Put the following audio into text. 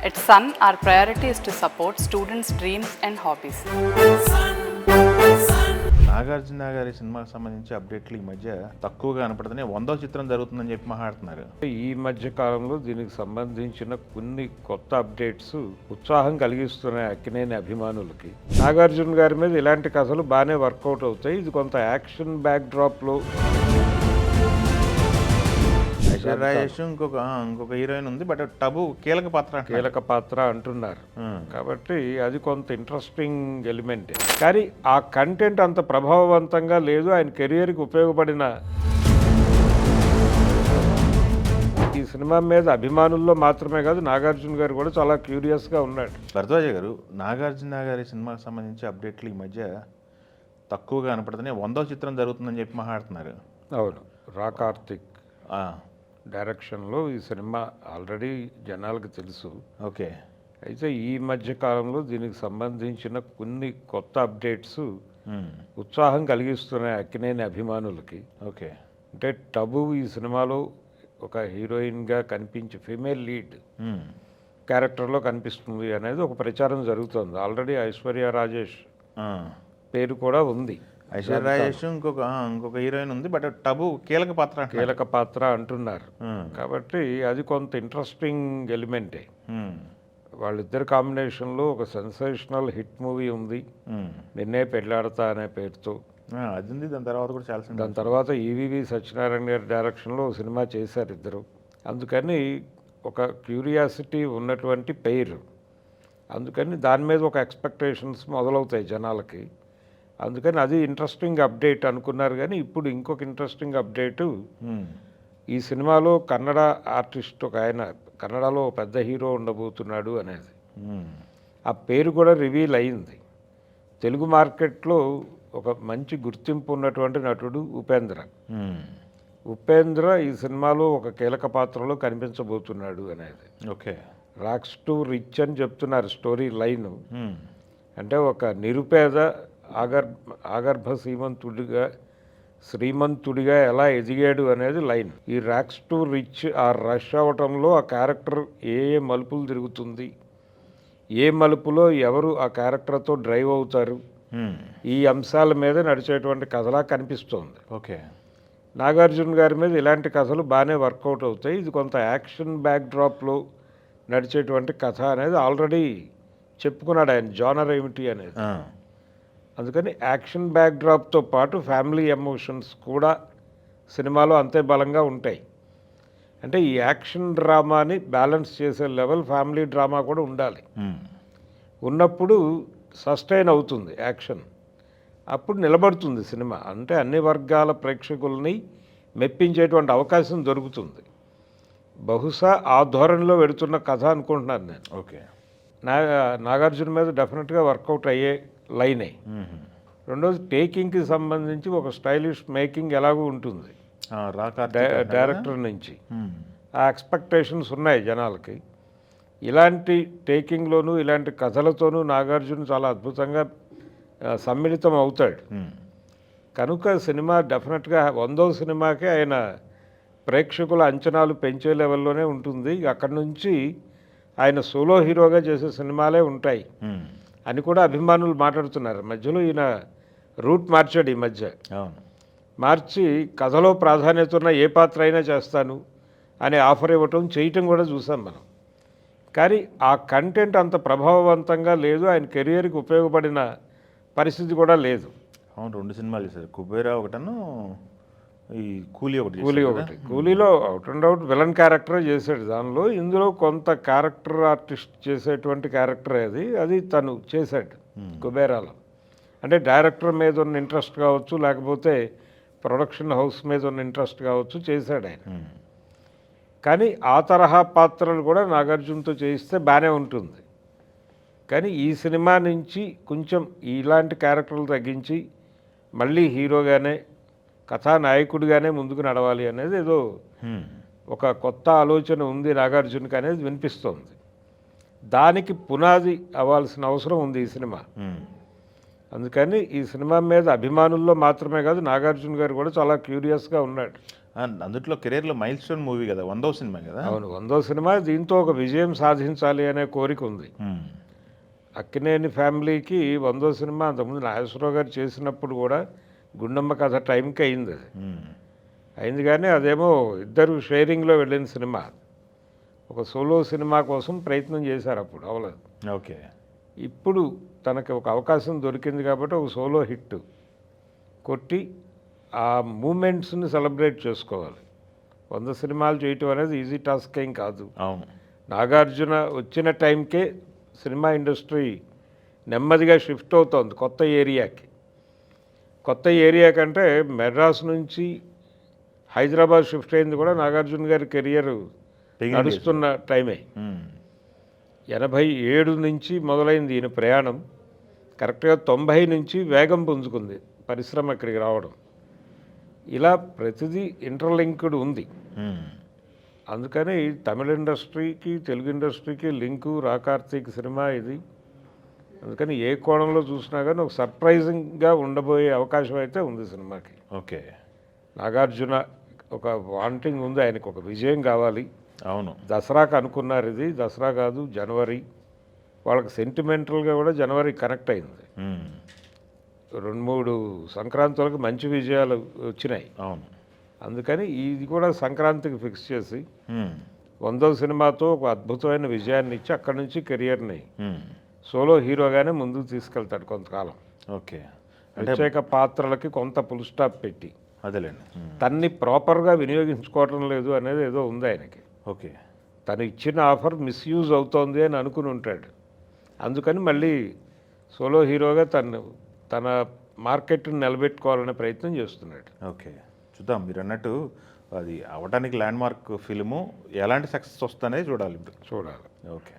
At Sun, our priority is to support students' dreams and hobbies. Nagarjuna గారి సినిమాకి సంబంధించి అప్డేట్లు ఈ మధ్య తక్కువగా కనపడుతున్నాయి. 100వ చిత్రం జరుగుతుందని చెప్పి మాట్లాడుతున్నారు. ఈ మధ్య కాలంలో దీనికి సంబంధించిన కొన్ని కొత్త అప్డేట్స్ ఉత్సాహం కలిగిస్తున్నాయి అక్కినేని అభిమానులకి. నాగార్జున గారి మీద ఇలాంటి కథలు బాగానే వర్కౌట్ అవుతాయి. ఇది కొంత యాక్షన్ బ్యాక్ డ్రాప్లో రాజేష్ ఇంకొక హీరోయిన్ ఉంది, బట్ టబు కీలక పాత్ర అంటున్నారు. కాబట్టి అది కొంత ఇంట్రెస్టింగ్ ఎలిమెంట్. కానీ ఆ కంటెంట్ అంత ప్రభావవంతంగా లేదు. ఆయన కెరియర్కి ఉపయోగపడిన ఈ సినిమా మీద అభిమానుల్లో మాత్రమే కాదు, నాగార్జున గారు కూడా చాలా క్యూరియస్గా ఉన్నాడు. భరద్వాజ గారు, నాగార్జున గారి సినిమాకి సంబంధించి అప్డేట్లు ఈ మధ్య తక్కువగా కనపడుతున్నాయి. 100వ చిత్రం జరుగుతుందని చెప్పి మాట్లాడుతున్నారు. అవును, రా కార్తిక్ డైరెక్షన్లో ఈ సినిమా ఆల్రెడీ జనాలకు తెలుసు. ఓకే. అయితే ఈ మధ్య కాలంలో దీనికి సంబంధించిన కొన్ని కొత్త అప్డేట్స్ ఉత్సాహం కలిగిస్తున్నాయి అక్కినేని అభిమానులకి. ఓకే. అంటే టబు ఈ సినిమాలో ఒక హీరోయిన్గా కనిపించి ఫీమేల్ లీడ్ క్యారెక్టర్లో కనిపిస్తుంది అనేది ఒక ప్రచారం జరుగుతుంది. ఆల్రెడీ ఐశ్వర్య రాజేష్ పేరు కూడా ఉంది. ఐశ్వర్య రాజేష్ ఇంకొక హీరోయిన్ ఉంది, బట్ టబు కీలక పాత్ర అంటున్నారు. కాబట్టి అది కొంత ఇంట్రెస్టింగ్ ఎలిమెంటే. వాళ్ళిద్దరి కాంబినేషన్లో ఒక సెన్సేషనల్ హిట్ మూవీ ఉంది, నిన్నే పెళ్ళాడతా అనే పేరుతో. అది ఉంది. దాని తర్వాత ఈవీవి సత్యనారాయణ గారి డైరెక్షన్లో సినిమా చేశారు ఇద్దరు. అందుకని ఒక క్యూరియాసిటీ ఉన్నటువంటి పెయిర్. అందుకని దాని మీద ఒక ఎక్స్పెక్టేషన్స్ మొదలవుతాయి జనాలకి. అందుకని అది ఇంట్రెస్టింగ్ అప్డేట్ అనుకున్నారు. కానీ ఇప్పుడు ఇంకొక ఇంట్రెస్టింగ్ అప్డేటు, ఈ సినిమాలో కన్నడ ఆర్టిస్ట్ ఒక ఆయన కన్నడలో పెద్ద హీరో ఉండబోతున్నాడు అనేది ఆ పేరు కూడా రివీల్ అయింది. తెలుగు మార్కెట్లో ఒక మంచి గుర్తింపు ఉన్నటువంటి నటుడు ఉపేంద్ర ఈ సినిమాలో ఒక కీలక పాత్రలో కనిపించబోతున్నాడు అనేది. ఓకే. రాక్స్ టు రిచ్ అని చెప్తున్నారు స్టోరీ లైను. అంటే ఒక నిరుపేద ఆగర్భ శ్రీమంతుడిగా ఎలా ఎదిగాడు అనేది లైన్. ఈ ర్యాక్స్ టు రిచ్ ఆ రష్ అవ్వటంలో ఆ క్యారెక్టర్ ఏ మలుపులు తిరుగుతుంది, ఏ మలుపులో ఎవరు ఆ క్యారెక్టర్తో డ్రైవ్ అవుతారు, ఈ అంశాల మీద నడిచేటువంటి కథలా కనిపిస్తోంది. ఓకే. నాగార్జున గారి మీద ఇలాంటి కథలు బాగానే వర్కౌట్ అవుతాయి. ఇది కొంత యాక్షన్ బ్యాక్ డ్రాప్లో నడిచేటువంటి కథ అనేది ఆల్రెడీ చెప్పుకున్నాడు ఆయన జానర్ ఏమిటి అనేది. అందుకని యాక్షన్ బ్యాక్ డ్రాప్తో పాటు ఫ్యామిలీ ఎమోషన్స్ కూడా సినిమాలో అంతే బలంగా ఉంటాయి. అంటే ఈ యాక్షన్ డ్రామాని బ్యాలెన్స్ చేసే లెవెల్ ఫ్యామిలీ డ్రామా కూడా ఉండాలి. ఉన్నప్పుడు సస్టైన్ అవుతుంది యాక్షన్, అప్పుడు నిలబడుతుంది సినిమా. అంటే అన్ని వర్గాల ప్రేక్షకుల్ని మెప్పించేటువంటి అవకాశం దొరుకుతుంది. బహుశా ఆ ధోరణిలో వెడుతున్న కథ అనుకుంటున్నాను నేను. ఓకే. నాగార్జున మీద డెఫినెట్గా వర్కౌట్ అయ్యే లైనే. రెండోది, టేకింగ్కి సంబంధించి ఒక స్టైలిష్ మేకింగ్ ఎలాగూ ఉంటుంది డైరెక్టర్ నుంచి. ఆ ఎక్స్పెక్టేషన్స్ ఉన్నాయి జనాలకి. ఇలాంటి టేకింగ్లోనూ ఇలాంటి కథలతోనూ నాగార్జున చాలా అద్భుతంగా సమ్మిళితం అవుతాడు. కనుక సినిమా డెఫినెట్గా 100వ సినిమాకే ఆయన ప్రేక్షకుల అంచనాలు పెంచే లెవెల్లోనే ఉంటుంది. అక్కడి నుంచి ఆయన సోలో హీరోగా చేసే సినిమాలే ఉంటాయి అని కూడా అభిమానులు మాట్లాడుతున్నారు. మధ్యలో ఈయన రూట్ మార్చాడు ఈ మధ్య. మార్చి కథలో ప్రాధాన్యత ఉన్న ఏ పాత్ర అయినా చేస్తాను అనే ఆఫర్ చేయటం కూడా చూసాం మనం. కానీ ఆ కంటెంట్ అంత ప్రభావవంతంగా లేదు. ఆయన కెరియర్కి ఉపయోగపడిన పరిస్థితి కూడా లేదు. అవును, 2 సినిమాలు చేశారు, కుబేరా ఒకటను ఈ కూలీ ఒకటి. కూలీలో out and out villain character చేశాడు. ఇందులో కొంత క్యారెక్టర్ ఆర్టిస్ట్ చేసేటువంటి క్యారెక్టర్ అది తను చేశాడు కుబేరాలో. అంటే డైరెక్టర్ మీద ఉన్న ఇంట్రెస్ట్ కావచ్చు, లేకపోతే ప్రొడక్షన్ హౌస్ మీద ఉన్న ఇంట్రెస్ట్ కావచ్చు, చేశాడు ఆయన. కానీ ఆ తరహా పాత్రలు కూడా నాగార్జునతో చేయిస్తే బాగానే ఉంటుంది. కానీ ఈ సినిమా నుంచి కొంచెం ఇలాంటి క్యారెక్టర్లు తగ్గించి మళ్ళీ హీరోగానే కథానాయకుడిగానే ముందుకు నడవాలి అనేది ఏదో ఒక కొత్త ఆలోచన ఉంది నాగార్జునకి అనేది వినిపిస్తోంది. దానికి పునాది అవ్వాల్సిన అవసరం ఉంది ఈ సినిమా. అందుకని ఈ సినిమా మీద అభిమానుల్లో మాత్రమే కాదు, నాగార్జున గారు కూడా చాలా క్యూరియస్గా ఉన్నాడు. అందుట్లో కెరీర్లో మైల్ స్టోన్ మూవీ కదా, 100వ సినిమా కదా. అవును, 100వ సినిమా. దీంతో ఒక విజయం సాధించాలి అనే కోరిక ఉంది. అక్కినేని ఫ్యామిలీకి 100వ సినిమా. అంతకుముందు నాగేశ్వరరావు గారు చేసినప్పుడు కూడా గుండమ్మ కథ టైంకి అయింది. అది అయింది, కానీ అదేమో ఇద్దరు షేరింగ్లో వెళ్ళిన సినిమా. ఒక సోలో సినిమా కోసం ప్రయత్నం చేశారు, అప్పుడు అవ్వలేదు. ఓకే. ఇప్పుడు తనకి ఒక అవకాశం దొరికింది కాబట్టి ఒక సోలో హిట్ కొట్టి ఆ మూమెంట్స్ని సెలబ్రేట్ చేసుకోవాలి. 100 సినిమాలు చేయటం అనేది ఈజీ టాస్క్ ఏం కాదు. అవును. నాగార్జున వచ్చిన టైంకే సినిమా ఇండస్ట్రీ నెమ్మదిగా షిఫ్ట్ అవుతోంది కొత్త ఏరియాకి. కొత్త ఏరియా కంటే మెడ్రాస్ నుంచి హైదరాబాద్ షిఫ్ట్ అయింది కూడా నాగార్జున గారి కెరియర్ నడుస్తున్న టైమే. 87 నుంచి మొదలైంది ఈయన ప్రయాణం. కరెక్ట్గా 90 నుంచి వేగం పుంజుకుంది పరిశ్రమ ఇక్కడికి రావడం. ఇలా ప్రతిదీ ఇంటర్లింక్డ్ ఉంది. అందుకని తమిళ ఇండస్ట్రీకి తెలుగు ఇండస్ట్రీకి లింకు రాకార్తీక్ సినిమా ఇది. అందుకని ఏ కోణంలో చూసినా కానీ ఒక సర్ప్రైజింగ్గా ఉండబోయే అవకాశం అయితే ఉంది సినిమాకి. ఓకే. నాగార్జున ఒక వాంటింగ్ ఉంది, ఆయనకు ఒక విజయం కావాలి. అవును. దసరాకు అనుకున్నారు, ఇది దసరా కాదు జనవరి. వాళ్ళకి సెంటిమెంటల్గా కూడా జనవరి కనెక్ట్ అయింది. 2-3 సంక్రాంతులకు మంచి విజయాలు వచ్చినాయి. అవును. అందుకని ఇది కూడా సంక్రాంతికి ఫిక్స్ చేసి 100వ సినిమాతో ఒక అద్భుతమైన విజయాన్ని ఇచ్చి అక్కడి నుంచి కెరియర్ని సోలో హీరోగానే ముందుకు తీసుకెళ్తాడు కొంతకాలం. ఓకే. ప్రత్యేక పాత్రలకి కొంత ఫుల్ స్టాప్ పెట్టి అదేలేండి. తన్ని ప్రాపర్గా వినియోగించుకోవటం లేదు అనేది ఏదో ఉంది ఆయనకి. ఓకే. తను ఇచ్చిన ఆఫర్ మిస్యూజ్ అవుతోంది అని అనుకుని ఉంటాడు. అందుకని మళ్ళీ సోలో హీరోగా తన మార్కెట్ని నిలబెట్టుకోవాలనే ప్రయత్నం చేస్తున్నాడు. ఓకే. చూద్దాం. మీరు అన్నట్టు అది అవడానికి ల్యాండ్ మార్క్ ఫిల్ము ఎలాంటి సక్సెస్ వస్తుందనేది చూడాలి ఇప్పుడు. చూడాలి. ఓకే.